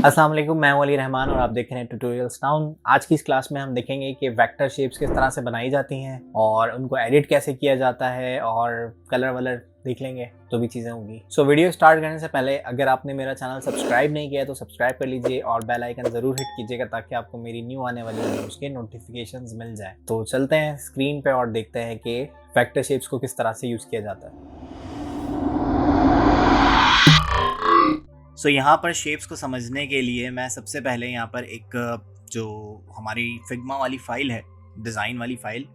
अस्सलाम वालेकुम, मैं हूं अली रहमान और आप देख रहे हैं ट्यूटोरियल्स टाउन। आज की इस क्लास में हम देखेंगे कि वेक्टर शेप्स किस तरह से बनाई जाती हैं और उनको एडिट कैसे किया जाता है और कलर वलर देख लेंगे, जो भी चीज़ें होंगी। सो वीडियो स्टार्ट करने से पहले अगर आपने मेरा चैनल सब्सक्राइब नहीं किया तो सब्सक्राइब कर लीजिए और बेल आइकन ज़रूर हिट कीजिएगा ताकि आपको मेरी न्यू आने वाली वीडियोज़ के नोटिफिकेशंस मिल जाए। तो चलते हैं स्क्रीन पर और देखते हैं कि वेक्टर शेप्स को किस तरह से यूज़ किया जाता है। यहाँ पर शेप्स को समझने के लिए मैं सबसे पहले यहाँ पर एक जो हमारी फिग्मा वाली फाइल है, डिज़ाइन वाली फाइल,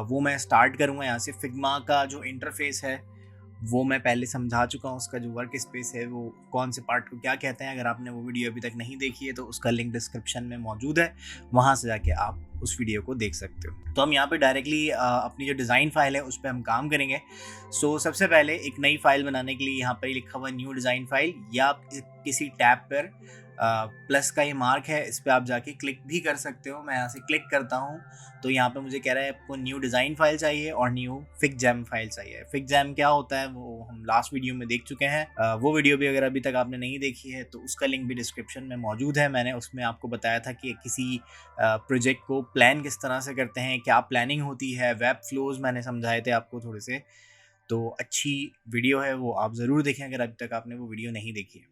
वो मैं स्टार्ट करूँगा। यहाँ से फिग्मा का जो इंटरफेस है वो मैं पहले समझा चुका हूँ। उसका जो वर्क स्पेस है वो कौन से पार्ट को क्या कहते हैं। अगर आपने वो वीडियो अभी तक नहीं देखी है तो उसका लिंक डिस्क्रिप्शन में मौजूद है, वहाँ से जाके आप उस वीडियो को देख सकते हो। तो हम यहाँ पे डायरेक्टली अपनी जो डिज़ाइन फाइल है उस पर हम काम करेंगे। सबसे पहले एक नई फाइल बनाने के लिए यहाँ पर लिखा हुआ न्यू डिज़ाइन फाइल, या आप किसी टैब पर प्लस का ये मार्क है, इस पर आप जाके क्लिक भी कर सकते हो। मैं यहाँ से क्लिक करता हूँ तो यहाँ पे मुझे कह रहा है आपको न्यू डिज़ाइन फाइल चाहिए और न्यू फिगजैम फाइल चाहिए। फिगजैम क्या होता है वो हम लास्ट वीडियो में देख चुके हैं। वो वीडियो भी अगर अभी तक आपने नहीं देखी है तो उसका लिंक भी डिस्क्रिप्शन में मौजूद है। मैंने उसमें आपको बताया था कि किसी प्रोजेक्ट को प्लान किस तरह से करते हैं, क्या प्लानिंग होती है, वेब फ्लोज मैंने समझाए थे आपको थोड़े से। तो अच्छी वीडियो है, वो आप ज़रूर देखें अगर अभी तक आपने वो वीडियो नहीं देखी है।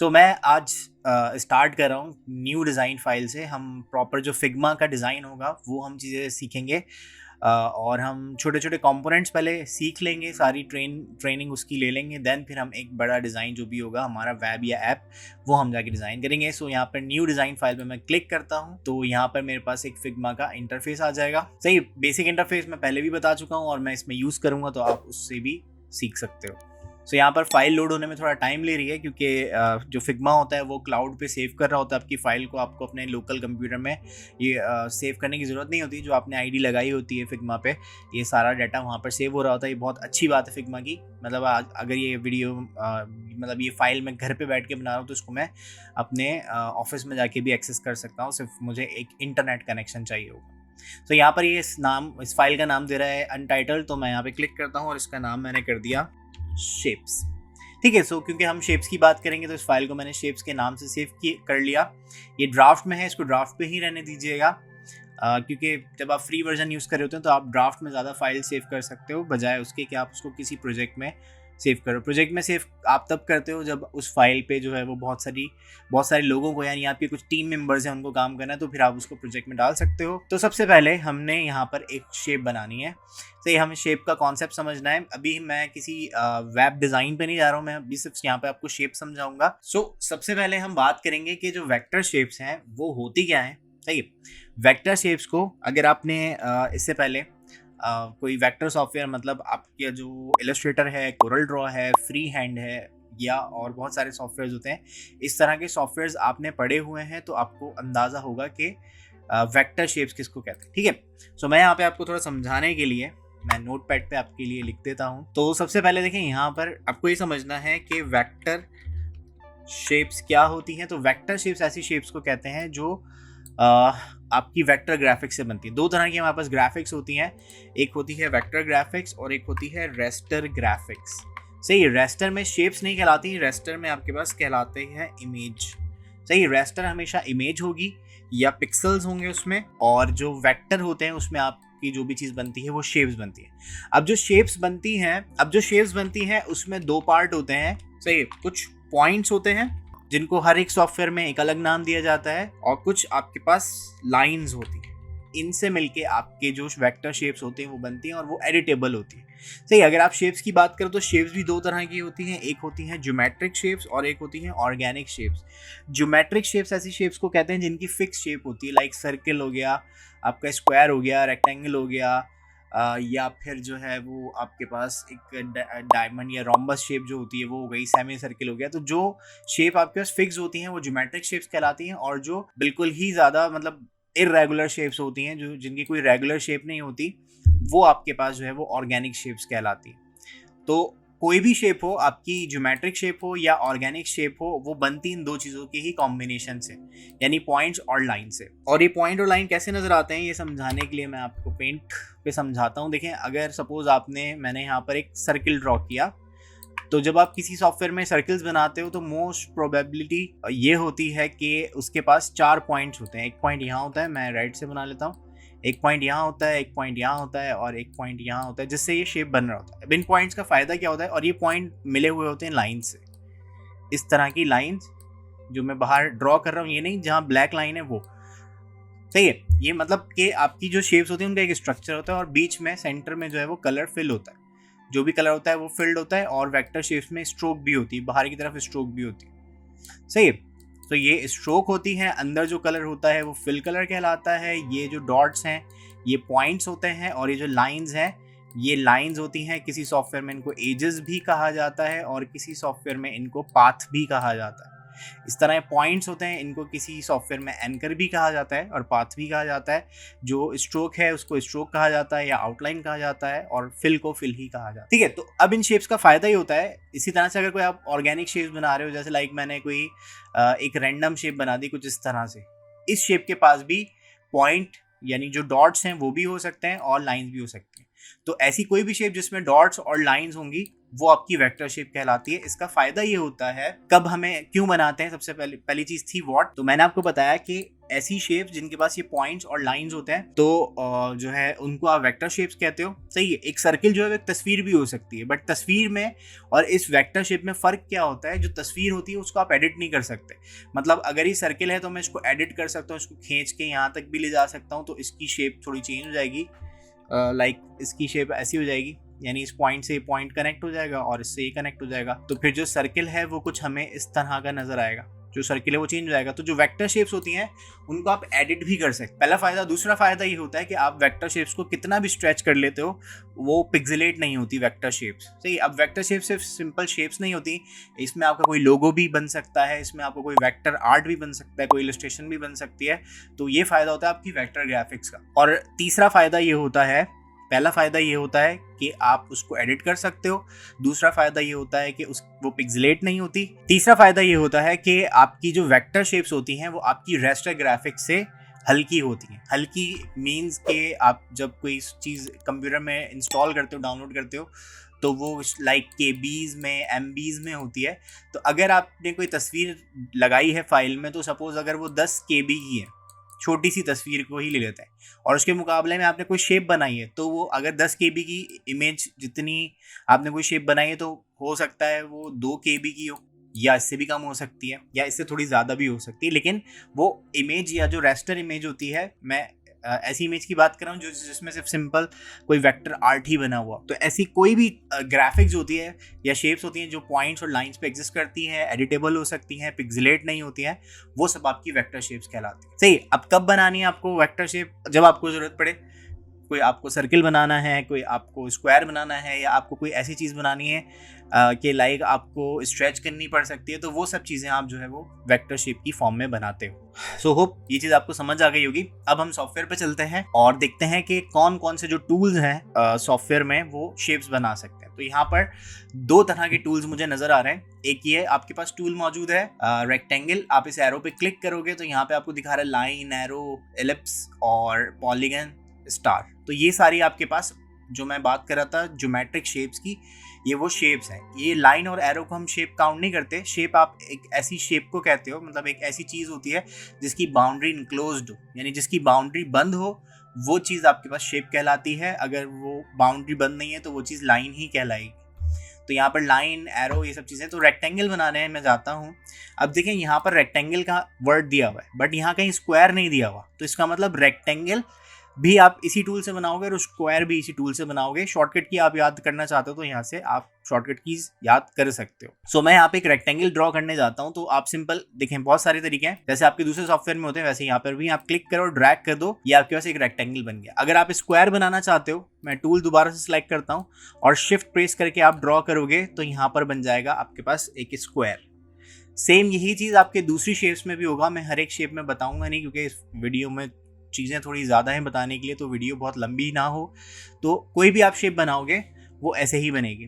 मैं आज स्टार्ट कर रहा हूँ न्यू डिज़ाइन फाइल से। हम प्रॉपर जो फिग्मा का डिज़ाइन होगा वो हम चीज़ें सीखेंगे और हम छोटे छोटे कंपोनेंट्स पहले सीख लेंगे, सारी ट्रेनिंग उसकी ले लेंगे। देन फिर हम एक बड़ा डिज़ाइन जो भी होगा हमारा वेब या ऐप, वो हम जाके डिज़ाइन करेंगे। यहाँ पर न्यू डिज़ाइन फाइल पे मैं क्लिक करता हूँ तो यहाँ पर मेरे पास एक फिग्मा का इंटरफेस आ जाएगा। सही, बेसिक इंटरफेस मैं पहले भी बता चुका हूँ और मैं इसमें यूज़ करूँगा तो आप उससे भी सीख सकते हो। यहाँ पर फाइल लोड होने में थोड़ा टाइम ले रही है क्योंकि जो फिग्मा होता है वो क्लाउड पे सेव कर रहा होता है आपकी फ़ाइल को। आपको अपने लोकल कंप्यूटर में ये सेव करने की ज़रूरत नहीं होती। जो आपने आईडी लगाई होती है फिग्मा पे, ये सारा डाटा वहाँ पर सेव हो रहा होता है। ये बहुत अच्छी बात है फिग्मा की। मतलब अगर ये वीडियो मतलब ये फाइल मैं घर पर बैठ के बना रहा हूँ तो इसको मैं अपने ऑफिस में जाके भी एक्सेस कर सकता हूँ, सिर्फ मुझे एक इंटरनेट कनेक्शन चाहिए होगा। यहाँ पर ये इस फाइल का नाम दे रहा है अनटाइटल्ड, तो मैं यहाँ पे क्लिक करता हूँ और इसका नाम मैंने कर दिया शेप्स। ठीक है। क्योंकि हम शेप्स की बात करेंगे तो इस फाइल को मैंने शेप्स के नाम से सेव कर लिया। ये ड्राफ्ट में है, इसको ड्राफ्ट पे ही रहने दीजिएगा क्योंकि जब आप फ्री वर्जन यूज़ कर रहे होते हैं तो आप ड्राफ्ट में ज़्यादा फाइल सेव कर सकते हो बजाय उसके कि आप उसको किसी प्रोजेक्ट में सेव करो। प्रोजेक्ट में सेव आप तब करते हो जब उस फाइल पे जो है वो बहुत सारे लोगों को, यानी आपके कुछ टीम मेंबर्स हैं, उनको काम करना है, तो फिर आप उसको प्रोजेक्ट में डाल सकते हो। तो सबसे पहले हमने यहाँ पर एक शेप बनानी है। तो हमें शेप का कॉन्सेप्ट समझना है। अभी मैं किसी वेब डिज़ाइन पे नहीं जा रहा हूँ, मैं अभी सिर्फ यहाँ पे आपको शेप समझाऊंगा। सबसे पहले हम बात करेंगे कि जो वेक्टर शेप्स हैं वो होती क्या हैं। सही है। वेक्टर शेप्स को अगर आपने इससे पहले कोई वेक्टर सॉफ्टवेयर, मतलब आपके जो इलस्ट्रेटर है, कोरल ड्रॉ है, फ्री हैंड है, या और बहुत सारे सॉफ्टवेयर्स होते हैं, इस तरह के सॉफ्टवेयर्स आपने पढ़े हुए हैं तो आपको अंदाज़ा होगा कि वेक्टर शेप्स किसको कहते हैं। ठीक है। मैं यहाँ पे आपको थोड़ा समझाने के लिए मैं नोटपैड पे आपके लिए लिख देता हूँ। तो सबसे पहले देखें, यहाँ पर आपको ये समझना है कि वेक्टर शेप्स क्या होती हैं। तो वेक्टर शेप्स ऐसी शेप्स को कहते हैं जो आपकी वेक्टर ग्राफिक्स से बनती है। दो तरह की हमारे पास ग्राफिक्स होती हैं, एक होती है वेक्टर ग्राफिक्स और एक होती है रेस्टर ग्राफिक्स। सही, रेस्टर में शेप्स नहीं कहलाती, रेस्टर में आपके पास कहलाते हैं इमेज। सही, रेस्टर हमेशा इमेज होगी या पिक्सल्स होंगे उसमें, और जो वेक्टर होते हैं उसमें आपकी जो भी चीज़ बनती है वो शेप्स बनती है। अब जो शेप्स बनती हैं उसमें दो पार्ट होते हैं। सही, कुछ पॉइंट्स होते हैं जिनको हर एक सॉफ्टवेयर में एक अलग नाम दिया जाता है, और कुछ आपके पास लाइंस होती हैं। इनसे मिलके आपके जो वेक्टर शेप्स होते हैं वो बनती हैं और वो एडिटेबल होती है। सही, अगर आप शेप्स की बात करो तो शेप्स भी दो तरह की होती हैं, एक होती हैं ज्योमेट्रिक शेप्स और एक होती हैं ऑर्गेनिक शेप्स। ज्योमेट्रिक शेप्स ऐसी शेप्स को कहते हैं जिनकी फिक्स शेप होती है, लाइक सर्कल हो गया, आपका स्क्वायर हो गया, रेक्टेंगल हो गया, या फिर जो है वो आपके पास एक डायमंड या रोम्बस शेप जो होती है वो हो गई, सेमी सर्किल हो गया। तो जो शेप आपके पास फिक्स होती हैं वो ज्योमेट्रिक शेप्स कहलाती हैं, और जो बिल्कुल ही ज़्यादा मतलब इर्रेगुलर शेप्स होती हैं, जो जिनकी कोई रेगुलर शेप नहीं होती, वो आपके पास जो है वो ऑर्गेनिक शेप्स कहलाती हैं। तो कोई भी शेप हो, आपकी ज्योमेट्रिक शेप हो या ऑर्गेनिक शेप हो, वो बनती इन दो चीज़ों के ही कॉम्बिनेशन से, यानी पॉइंट्स और लाइन से। और ये पॉइंट और लाइन कैसे नज़र आते हैं ये समझाने के लिए मैं आपको पेंट पे समझाता हूँ। देखें, अगर सपोज मैंने यहाँ पर एक सर्किल ड्रॉ किया, तो जब आप किसी सॉफ्टवेयर में सर्कल्स बनाते हो तो मोस्ट प्रोबेबिलिटी ये होती है कि उसके पास 4 पॉइंट्स होते हैं। एक पॉइंट यहाँ होता है, मैं राइट से बना लेता हूँ, एक पॉइंट यहाँ होता है, एक पॉइंट यहाँ होता है और एक पॉइंट यहाँ होता है, जिससे ये शेप बन रहा होता है। अब इन पॉइंट्स का फ़ायदा क्या होता है, और ये पॉइंट मिले हुए होते हैं लाइन से, इस तरह की लाइन्स जो मैं बाहर ड्रॉ कर रहा हूँ, ये नहीं जहाँ ब्लैक लाइन है वो, सही है। ये मतलब कि आपकी जो शेप्स होती हैं उनका एक स्ट्रक्चर होता है और बीच में सेंटर में जो है वो कलर फिल होता है, जो भी कलर होता है वो फिल्ड होता है, और वेक्टर शेप्स में स्ट्रोक भी होती है, बाहर की तरफ स्ट्रोक भी होती है, सही है। तो ये स्ट्रोक होती है, अंदर जो कलर होता है वो फिल कलर कहलाता है। ये जो डॉट्स हैं ये पॉइंट्स होते हैं, और ये जो लाइंस हैं ये लाइंस होती हैं। किसी सॉफ्टवेयर में इनको एजेस भी कहा जाता है और किसी सॉफ्टवेयर में इनको पाथ भी कहा जाता है। इस तरह पॉइंट्स होते हैं, इनको किसी सॉफ्टवेयर में एंकर भी कहा जाता है और पाथ भी कहा जाता है। जो स्ट्रोक है उसको स्ट्रोक कहा जाता है या आउटलाइन कहा जाता है, और फिल को फिल ही कहा जाता है, ठीक है। तो अब इन शेप्स का फायदा ही होता है। इसी तरह से अगर कोई आप ऑर्गेनिक शेप्स बना रहे हो, जैसे लाइक मैंने कोई एक रैंडम शेप बना दी कुछ इस तरह से, इस शेप के पास भी पॉइंट यानी जो डॉट्स हैं वो भी हो सकते हैं और लाइंस भी हो सकती हैं। तो ऐसी कोई भी शेप जिसमें डॉट्स और लाइंस होंगी वो आपकी वेक्टर शेप कहलाती है। इसका फायदा ये होता है, कब हमें क्यों बनाते हैं, सबसे पहली चीज थी व्हाट। तो मैंने आपको बताया कि ऐसी शेप्स जिनके पास ये पॉइंट्स और लाइंस होते हैं तो जो है उनको आप वेक्टर शेप्स कहते हो, सही है। एक सर्किल जो है एक तस्वीर भी हो सकती है, बट तस्वीर में और इस वेक्टर शेप में फ़र्क क्या होता है, जो तस्वीर होती है उसको आप एडिट नहीं कर सकते। मतलब अगर ये सर्किल है तो मैं इसको एडिट कर सकता हूँ, इसको खींच के यहाँ तक भी ले जा सकता हूँ, तो इसकी शेप थोड़ी चेंज हो जाएगी। लाइक इसकी शेप ऐसी हो जाएगी, यानी इस पॉइंट से ये पॉइंट कनेक्ट हो जाएगा और इससे ये कनेक्ट हो जाएगा, तो फिर जो सर्किल है वो कुछ हमें इस तरह का नजर आएगा, जो सर्किल है वो चेंज हो जाएगा। तो जो वेक्टर शेप्स होती हैं उनको आप एडिट भी कर सकते हैं, पहला फायदा। दूसरा फायदा ये होता है कि आप वेक्टर शेप्स को कितना भी स्ट्रेच कर लेते हो वो पिक्सेलेट नहीं होती वेक्टर शेप्स, सही। अब वेक्टर शेप्स सिर्फ सिंपल शेप्स नहीं होती, इसमें आपका कोई लोगो भी बन सकता है, इसमें आपको कोई वेक्टर आर्ट भी बन सकता है, कोई इलस्ट्रेशन भी बन सकती है। तो ये फायदा होता है आपकी वेक्टर ग्राफिक्स का। और तीसरा फायदा ये होता है, पहला फ़ायदा ये होता है कि आप उसको एडिट कर सकते हो, दूसरा फ़ायदा ये होता है कि वो पिक्सेलेट नहीं होती, तीसरा फ़ायदा ये होता है कि आपकी जो वेक्टर शेप्स होती हैं वो आपकी रेस्टर ग्राफिक्स से हल्की होती हैं। हल्की मीन्स कि आप जब कोई चीज़ कंप्यूटर में इंस्टॉल करते हो, डाउनलोड करते हो, तो वो लाइक केबीज़ में, एमबीज़ में होती है। तो अगर आपने कोई तस्वीर लगाई है फाइल में, तो सपोज़ अगर वो 10 केबी की है, छोटी सी तस्वीर को ही ले लेते हैं, और उसके मुकाबले में आपने कोई शेप बनाई है, तो वो अगर 10 केबी की इमेज जितनी आपने कोई शेप बनाई है तो हो सकता है वो 2 केबी की हो, या इससे भी कम हो सकती है, या इससे थोड़ी ज़्यादा भी हो सकती है। लेकिन वो इमेज या जो रेस्टर इमेज होती है, मैं ऐसी इमेज की बात कर रहा हूँ जो जिसमें सिर्फ सिंपल कोई वेक्टर आर्ट ही बना हुआ। तो ऐसी कोई भी ग्राफिक्स होती है या शेप्स होती हैं जो पॉइंट्स और लाइंस पे एग्जिस्ट करती हैं, एडिटेबल हो सकती हैं, पिक्सेलेट नहीं होती हैं, वो सब आपकी वेक्टर शेप्स कहलाती हैं, सही। अब कब बनानी है आपको वेक्टर शेप, जब आपको ज़रूरत पड़े। कोई आपको सर्किल बनाना है, कोई आपको स्क्वायर बनाना है, या आपको कोई ऐसी चीज़ बनानी है कि लाइक आपको स्ट्रेच करनी पड़ सकती है, तो वो सब चीज़ें आप जो है वो वेक्टर शेप की फॉर्म में बनाते हो। सो होप ये चीज़ आपको समझ आ गई होगी। अब हम सॉफ्टवेयर पे चलते हैं और देखते हैं कि कौन कौन से जो टूल्स हैं सॉफ्टवेयर में वो शेप्स बना सकते हैं। तो यहाँ पर 2 तरह के टूल्स मुझे नज़र आ रहे हैं। एक ये आपके पास टूल मौजूद है रेक्टेंगल, आप इस एरो पे क्लिक करोगे तो यहाँ पे आपको दिखा रहा है लाइन, एरो, एलिप्स और पॉलीगन, स्टार। तो ये सारी आपके पास जो मैं बात कर रहा था ज्योमेट्रिक शेप्स की, ये वो शेप्स हैं। ये लाइन और एरो को हम शेप काउंट नहीं करते। शेप आप एक ऐसी शेप को कहते हो, मतलब एक ऐसी चीज़ होती है जिसकी बाउंड्री इनक्लोज्ड हो, यानी जिसकी बाउंड्री बंद हो, वो चीज़ आपके पास शेप कहलाती है। अगर वो बाउंड्री बंद नहीं है तो वो चीज़ लाइन ही कहलाएगी। तो यहाँ पर लाइन, एरो, ये सब चीज़ें। तो रेक्टेंगल बनाने हैं, मैं जाता हूँ। अब देखें यहाँ पर रेक्टेंगल का वर्ड दिया हुआ है, बट यहाँ कहीं स्क्वायर नहीं दिया हुआ, तो इसका मतलब रेक्टेंगल भी आप इसी टूल से बनाओगे और स्क्वायर भी इसी टूल से बनाओगे। शॉर्टकट की आप याद करना चाहते हो तो यहाँ से आप शॉर्टकट कीज याद कर सकते हो। सो मैं यहाँ पे एक रेक्टेंगल ड्रॉ करने जाता हूँ। तो आप सिंपल देखें, बहुत सारे तरीके हैं, जैसे आपके दूसरे सॉफ्टवेयर में होते हैं वैसे यहाँ पर भी आप क्लिक करो, ड्रैग कर दो, ये आपके पास एक रेक्टेंगल बन गया। अगर आप स्क्वायर बनाना चाहते हो, मैं टूल दोबारा से सिलेक्ट करता हूँ और शिफ्ट प्रेस करके आप ड्रॉ करोगे तो यहाँ पर बन जाएगा आपके पास एक स्क्वायर। सेम यही चीज़ आपके दूसरी शेप्स में भी होगा। मैं हर एक शेप में बताऊंगा नहीं, क्योंकि इस वीडियो में चीज़ें थोड़ी ज़्यादा हैं बताने के लिए, तो वीडियो बहुत लंबी ना हो। तो कोई भी आप शेप बनाओगे वो ऐसे ही बनेगी।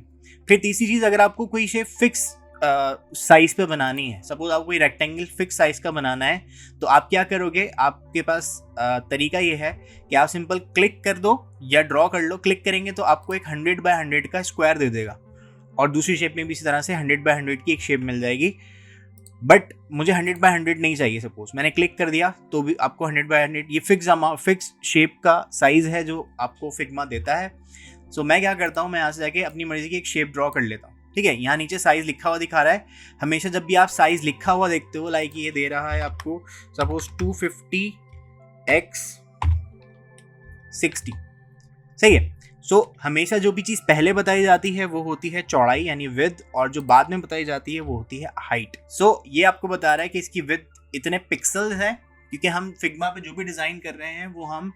फिर तीसरी चीज़, अगर आपको कोई शेप फिक्स साइज पे बनानी है, सपोज आपको कोई रेक्टेंगल फिक्स साइज का बनाना है, तो आप क्या करोगे, आपके पास तरीका ये है कि आप सिंपल क्लिक कर दो या ड्रॉ कर लो। क्लिक करेंगे तो आपको एक 100 बाय 100 का स्क्वायर दे देगा, और दूसरी शेप में भी इसी तरह से 100 बाय 100 की एक शेप मिल जाएगी। बट मुझे 100 बाय 100 नहीं चाहिए, सपोज मैंने क्लिक कर दिया तो भी आपको 100 बाय 100 ये फिक्स शेप का साइज है जो आपको फिग्मा देता है। सो मैं क्या करता हूँ, मैं यहाँ से जाके अपनी मर्जी की एक शेप ड्रॉ कर लेता हूँ। ठीक है, यहाँ नीचे साइज लिखा हुआ दिखा रहा है। हमेशा जब भी आप साइज लिखा हुआ देखते हो, लाइक ये दे रहा है आपको सपोज 250x60, सही है। सो हमेशा जो भी चीज़ पहले बताई जाती है वो होती है चौड़ाई यानी विड्थ, और जो बाद में बताई जाती है वो होती है हाइट। सो ये आपको बता रहा है कि इसकी विड्थ इतने पिक्सल्स है, क्योंकि हम फिग्मा पे जो भी डिज़ाइन कर रहे हैं वो हम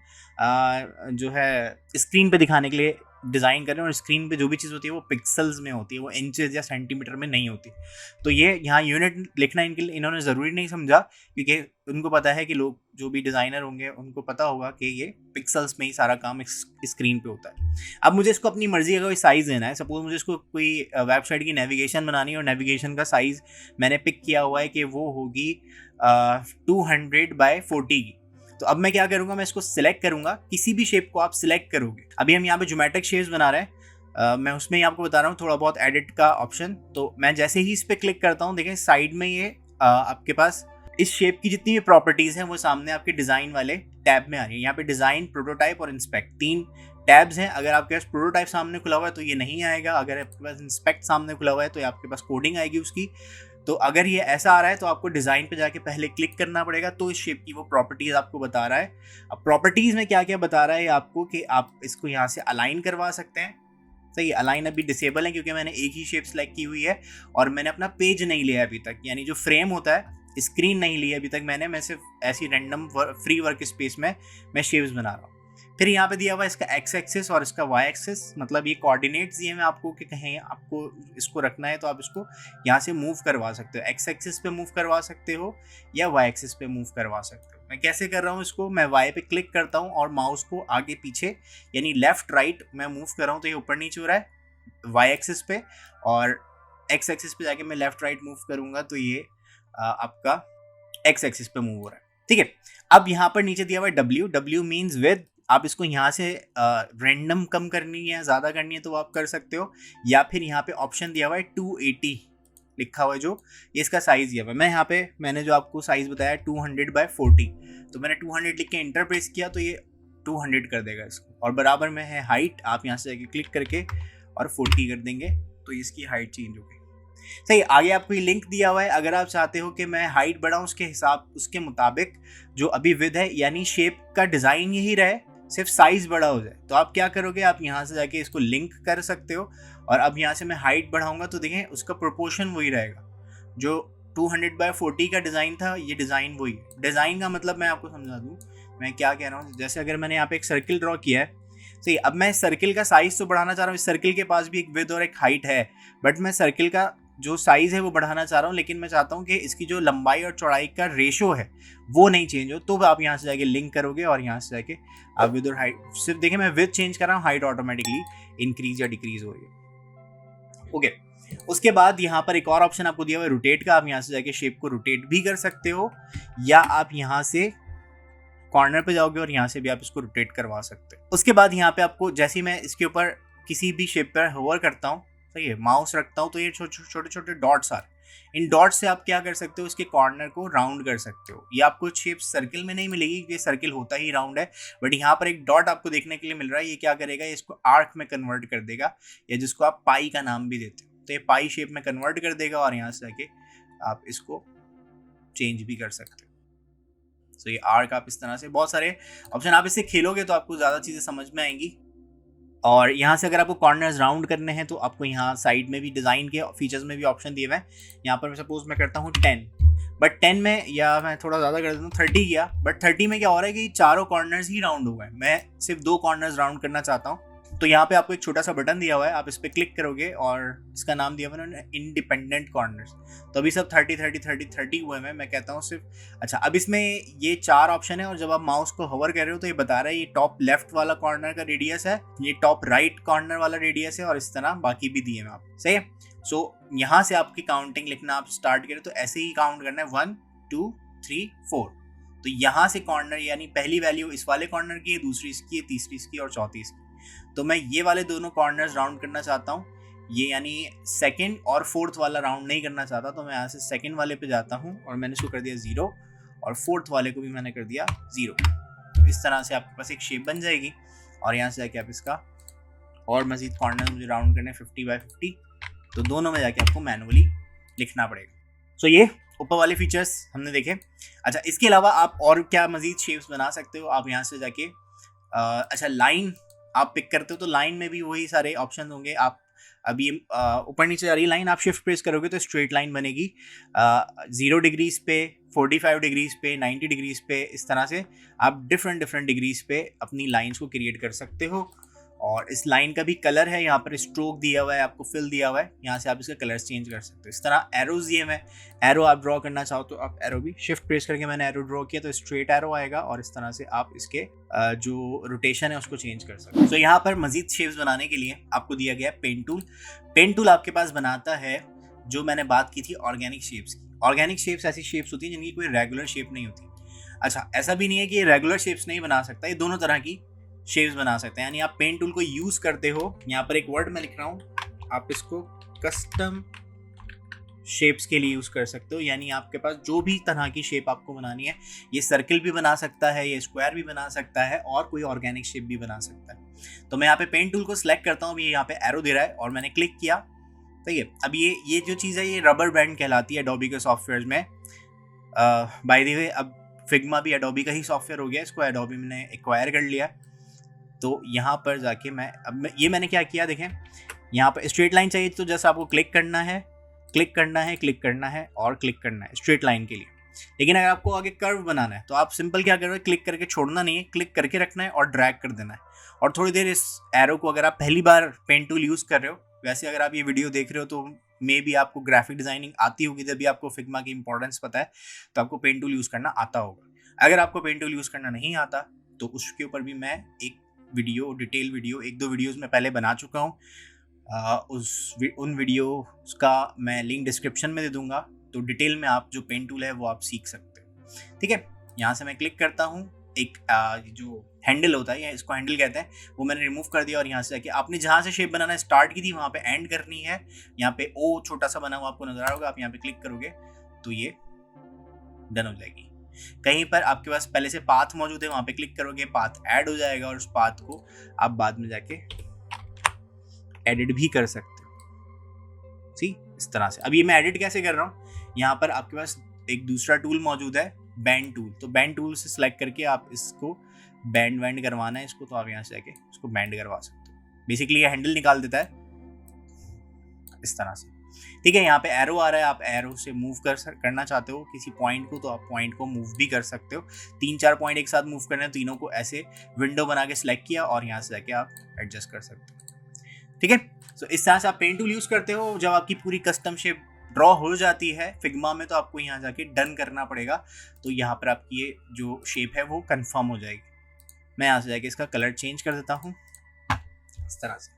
जो है स्क्रीन पे दिखाने के लिए डिज़ाइन कर रहे हैं, और स्क्रीन पे जो भी चीज़ होती है वो पिक्सल्स में होती है, वो इंचेस या सेंटीमीटर में नहीं होती। तो ये यहाँ यूनिट लिखना इन्होंने ज़रूरी नहीं समझा, क्योंकि उनको पता है कि लोग जो भी डिज़ाइनर होंगे उनको पता होगा कि ये पिक्सल्स में ही सारा काम स्क्रीन पे होता है। अब मुझे इसको अपनी मर्जी का कोई साइज़ देना है, सपोज मुझे इसको कोई वेबसाइट की नेविगेशन बनानी है, और नेविगेशन का साइज़ मैंने पिक किया हुआ है कि वो होगी 200 बाय 40 की। तो अब मैं क्या करूंगा, मैं इसको सिलेक्ट करूंगा। किसी भी शेप को आप सिलेक्ट करोगे, अभी हम यहाँ पे ज्योमेट्रिक शेप्स बना रहे हैं, मैं उसमें ही आपको बता रहा हूँ थोड़ा बहुत एडिट का ऑप्शन। तो मैं जैसे ही इस पर क्लिक करता हूँ, देखें साइड में ये आपके पास इस शेप की जितनी भी प्रॉपर्टीज हैं वो सामने आपके डिजाइन वाले टैब में आ रही है। यहाँ पे डिजाइन, प्रोटोटाइप और इंस्पेक्ट 3 टैब्स हैं। अगर आपके पास प्रोटोटाइप सामने खुला हुआ है तो ये नहीं आएगा, अगर आपके पास इंस्पेक्ट सामने खुला हुआ है तो आपके पास कोडिंग आएगी उसकी। तो अगर ये ऐसा आ रहा है तो आपको डिज़ाइन पे जाके पहले क्लिक करना पड़ेगा, तो इस शेप की वो प्रॉपर्टीज़ आपको बता रहा है। अब प्रॉपर्टीज़ में क्या क्या बता रहा है आपको, कि आप इसको यहाँ से अलाइन करवा सकते हैं। सही, अलाइन अभी डिसेबल है क्योंकि मैंने एक ही शेप सेलेक्ट की हुई है, और मैंने अपना पेज नहीं लिया अभी तक, यानी जो फ्रेम होता है, स्क्रीन नहीं ली अभी तक मैंने। मैं सिर्फ ऐसी रैंडम फ्री वर्क स्पेस में मैं शेप्स बना रहा हूँ। फिर यहाँ पे दिया हुआ है इसका एक्स एक्सिस और इसका वाई एक्सिस, मतलब ये कोऑर्डिनेट्स दिए हैं आपको कि कहीं आपको इसको रखना है तो आप इसको यहाँ से मूव करवा सकते हो, एक्स एक्सिस पे मूव करवा सकते हो या वाई एक्सिस पे मूव करवा सकते हो। मैं कैसे कर रहा हूँ इसको, मैं वाई पे क्लिक करता हूँ और माउस को आगे पीछे यानी लेफ्ट राइट मैं मूव कर रहा हूँ, तो ये ऊपर नीचे हो रहा है वाई एक्सिस पे, और एक्स एक्सिस पे जाके मैं लेफ्ट राइट मूव करूँगा तो ये आपका एक्स एक्सिस पे मूव हो रहा है। ठीक है, अब यहाँ पर नीचे दिया हुआ है डब्ल्यू, डब्ल्यू मीन्स विद। आप इसको यहाँ से रैंडम कम करनी है, ज़्यादा करनी है तो आप कर सकते हो, या फिर यहाँ पे ऑप्शन दिया हुआ है 280 लिखा हुआ है, जो ये इसका साइज़ दिया हुआ है। मैं यहाँ पे मैंने जो आपको साइज़ बताया 200 बाय 40, तो मैंने 200 लिख के इंटर प्रेस किया तो ये 200 कर देगा इसको। और बराबर में है हाइट, आप यहाँ से जाके क्लिक करके और 40 कर देंगे तो इसकी हाइट चेंज हो गई। सही, आगे आपको ये लिंक दिया हुआ है, अगर आप चाहते हो कि मैं हाइट बढ़ाऊँ उसके मुताबिक जो अभी विद है, यानी शेप का डिज़ाइन यही रहे, सिर्फ साइज बड़ा हो जाए, तो आप क्या करोगे, आप यहाँ से जाके इसको लिंक कर सकते हो। और अब यहाँ से मैं हाइट बढ़ाऊंगा तो देखें उसका प्रोपोर्शन वही रहेगा, जो 200 बाय 40 का डिज़ाइन था ये डिज़ाइन वही है। डिज़ाइन का मतलब मैं आपको समझा दूँ मैं क्या कह रहा हूँ। जैसे अगर मैंने यहाँ पे एक सर्किल ड्रॉ किया है, सही, अब मैं सर्किल का साइज तो बढ़ाना चाह रहा हूँ, इस सर्किल के पास भी एक विड्थ और एक हाइट है, बट मैं सर्किल का जो साइज़ है वो बढ़ाना चाह रहा हूँ, लेकिन मैं चाहता हूँ कि इसकी जो लंबाई और चौड़ाई का रेशो है वो नहीं चेंज हो। तो आप यहाँ से जाके लिंक करोगे और यहाँ से जाके आप विद और हाइट, सिर्फ देखिए मैं विड्थ चेंज कर रहा हूँ, हाइट ऑटोमेटिकली इंक्रीज या डिक्रीज हो रही है। ओके, उसके बाद यहाँ पर एक और ऑप्शन आपको दिया हुआ है रोटेट का। आप यहाँ से जाके शेप को रोटेट भी कर सकते हो, या आप यहाँ से कॉर्नर पे जाओगे और यहाँ से भी आप इसको रोटेट करवा सकते हो। उसके बाद यहाँ पे आपको, जैसे मैं इसके ऊपर किसी भी शेप पर होवर करता हूँ, सही है, माउस रखता हूँ, तो ये छोटे छोटे डॉट्स आ रहे हैं। इन डॉट्स से आप क्या कर सकते हो, इसके कॉर्नर को राउंड कर सकते हो। ये आपको शेप सर्किल में नहीं मिलेगी क्योंकि सर्किल होता ही राउंड है, बट यहाँ पर एक डॉट आपको देखने के लिए मिल रहा है। ये क्या करेगा, इसको आर्क में कन्वर्ट कर देगा, या जिसको आप पाई का नाम भी देते हो, तो ये पाई शेप में कन्वर्ट कर देगा, और यहाँ से जाके आप इसको चेंज भी कर सकते हो। तो ये आर्क, आप इस तरह से बहुत सारे ऑप्शन, आप इससे खेलोगे तो आपको ज़्यादा चीज़ें समझ में आएंगी। और यहाँ से अगर आपको कॉर्नर्स राउंड करने हैं तो आपको यहाँ साइड में भी डिज़ाइन के फीचर्स में भी ऑप्शन दिए हुए हैं। यहाँ पर सपोज मैं करता हूँ 10, बट 10 में, या मैं थोड़ा ज़्यादा कर देता हूँ 30 किया, बट 30 में क्या हो रहा है कि चारों कॉर्नर्स ही राउंड हो गए, मैं सिर्फ 2 कॉर्नर्स राउंड करना चाहता हूँ। तो यहाँ पे आपको एक छोटा सा बटन दिया हुआ है, आप इस पर क्लिक करोगे और इसका नाम दिया हुआ है उन्होंने इंडिपेंडेंट कॉर्नर्स। तो अभी सब 30 30 30 30 हुए हैं, मैं कहता हूँ सिर्फ। अच्छा, अब इसमें ये 4 ऑप्शन है और जब आप माउस को होवर कर रहे हो तो ये बता रहा है ये टॉप लेफ्ट वाला कॉर्नर का रेडियस है, ये टॉप राइट कॉर्नर वाला रेडियस है, और इस तरह बाकी भी दिए हैं आप। सही है। सो यहाँ से आपकी काउंटिंग लिखना आप स्टार्ट करें तो ऐसे ही काउंट करना है 1 2 3 4। तो यहाँ से कॉर्नर यानी पहली वैल्यू इस वाले कॉर्नर की है, दूसरी इसकी है, तीसरी इसकी और चौथी इसकी। तो मैं ये वाले दोनों कॉर्नर्स राउंड करना चाहता हूँ, ये यानी सेकंड और फोर्थ वाला राउंड नहीं करना चाहता, तो मैं यहाँ से सेकंड वाले पे जाता हूँ और मैंने इसको कर दिया 0 और फोर्थ वाले को भी मैंने कर दिया 0। तो इस तरह से आपके पास एक शेप बन जाएगी और यहाँ से जाके आप इसका और मजीद कॉर्नर मुझे राउंड करने 50 बाय 50, तो दोनों में जाके आपको मैनुअली लिखना पड़ेगा। सो ये ऊपर वाले फीचर्स हमने देखे। अच्छा, इसके अलावा आप और क्या मजीद शेप्स बना सकते हो, आप यहाँ से जाके अच्छा लाइन आप पिक करते हो तो लाइन में भी वही सारे ऑप्शन होंगे। आप अभी ऊपर नीचे जा रही लाइन, आप शिफ्ट प्रेस करोगे तो स्ट्रेट लाइन बनेगी 0 डिग्रीज पे, 45 डिग्रीज पे, 90 डिग्रीज पे, इस तरह से आप डिफरेंट डिग्रीज पे अपनी लाइंस को क्रिएट कर सकते हो। और इस लाइन का भी कलर है, यहाँ पर स्ट्रोक दिया हुआ है, आपको फिल दिया हुआ है, यहाँ से आप इसका कलर्स चेंज कर सकते हो। इस तरह एरोज दिए हुए, एरो आप ड्रॉ करना चाहो तो आप एरो भी शिफ्ट प्रेस करके मैंने एरो ड्रॉ किया तो स्ट्रेट एरो आएगा और इस तरह से आप इसके जो रोटेशन है उसको चेंज कर सकते हो। तो यहाँ पर मजीद शेप्स बनाने के लिए आपको दिया गया पेन टूल। पेन टूल आपके पास बनाता है जो मैंने बात की थी ऑर्गेनिक शेप्स की। ऑर्गेनिक शेप्स ऐसी शेप्स होती हैं जिनकी कोई रेगुलर शेप नहीं होती। अच्छा, ऐसा भी नहीं है कि ये रेगुलर शेप्स नहीं बना सकता, ये दोनों तरह की शेप्स बना सकते हैं। यानी आप पेन टूल को यूज करते हो, यहाँ पर एक वर्ड मैं लिख रहा हूँ, आप इसको कस्टम शेप्स के लिए यूज कर सकते हो। यानी आपके पास जो भी तरह की शेप आपको बनानी है, ये सर्किल भी बना सकता है, ये स्क्वायर भी बना सकता है और कोई ऑर्गेनिक शेप भी बना सकता है। तो मैं यहाँ पे पेन टूल को सिलेक्ट करता हूँ, ये यहाँ पे एरो दे रहा है और मैंने क्लिक किया। तो ये अब ये जो चीज़ है ये रबर बैंड कहलाती है एडोबी के सॉफ्टवेयर में। बाय द वे अब फिग्मा भी एडोबी का ही सॉफ्टवेयर हो गया, इसको एडोबी ने एक्वायर कर लिया। तो यहाँ पर जाके मैंने क्या किया, देखें यहाँ पर स्ट्रेट लाइन चाहिए तो जस्ट आपको क्लिक करना है, क्लिक करना है, क्लिक करना है और क्लिक करना है स्ट्रेट लाइन के लिए। लेकिन अगर आपको आगे कर्व बनाना है तो आप सिंपल क्या करोगे, क्लिक करके छोड़ना नहीं है, क्लिक करके रखना है और ड्रैग कर देना है। और थोड़ी देर इस एरो को, अगर आप पहली बार पेन टूल यूज़ कर रहे हो, वैसे अगर आप ये वीडियो देख रहे हो तो मे बी आपको ग्राफिक डिज़ाइनिंग आती होगी, जब भी आपको फिग्मा की इंपॉर्टेंस पता है तो आपको पेन टूल यूज़ करना आता होगा। अगर आपको पेन टूल यूज़ करना नहीं आता तो उसके ऊपर भी मैं एक वीडियो, डिटेल वीडियो, 1-2 वीडियोस में पहले बना चुका हूँ। उन वीडियोस का मैं लिंक डिस्क्रिप्शन में दे दूंगा, तो डिटेल में आप जो पेन टूल है वो आप सीख सकते हो। ठीक है, यहाँ से मैं क्लिक करता हूँ, एक जो हैंडल होता है या इसको हैंडल कहते हैं वो मैंने रिमूव कर दिया और यहाँ से जाके आपने जहाँ से शेप बनाना स्टार्ट की थी वहाँ पे एंड करनी है। यहाँ पे ओ छोटा सा बना हुआ आपको नजर आ होगा, आप यहाँ पे क्लिक करोगे तो ये डन हो जाएगी। कहीं पर आपके पास पहले से पाथ मौजूद है, वहां पे क्लिक करोगे पाथ ऐड हो जाएगा और उस पाथ को आप बाद में जाके एडिट भी कर सकते हो। सी इस तरह से। अब ये मैं एडिट कैसे कर रहा हूँ, यहाँ पर आपके पास एक दूसरा टूल मौजूद है, बैंड टूल। तो बैंड टूल से सिलेक्ट करके आप इसको बैंड वैंड करवाना है इसको, तो आप यहाँ से जाके इसको बैंड करवा सकते हो। बेसिकली ये हैंडल निकाल देता है इस तरह से। ठीक है, यहाँ पे एरो आ रहा है, आप एरो से मूव करना चाहते हो किसी पॉइंट को तो आप पॉइंट को मूव भी कर सकते हो। 3-4 पॉइंट एक साथ मूव करने हैं, तीनों को ऐसे विंडो बना के सिलेक्ट किया और यहाँ से जाके आप एडजस्ट कर सकते हो। ठीक है, तो इस तरह से आप पेन टूल यूज़ करते हो। जब आपकी पूरी कस्टम शेप ड्रॉ हो जाती है फिग्मा में तो आपको यहाँ जाके डन करना पड़ेगा, तो यहाँ पर आपकी ये जो शेप है वो कंफर्म हो जाएगी। मैं यहाँ से जाके इसका कलर चेंज कर देता हूँ इस तरह से।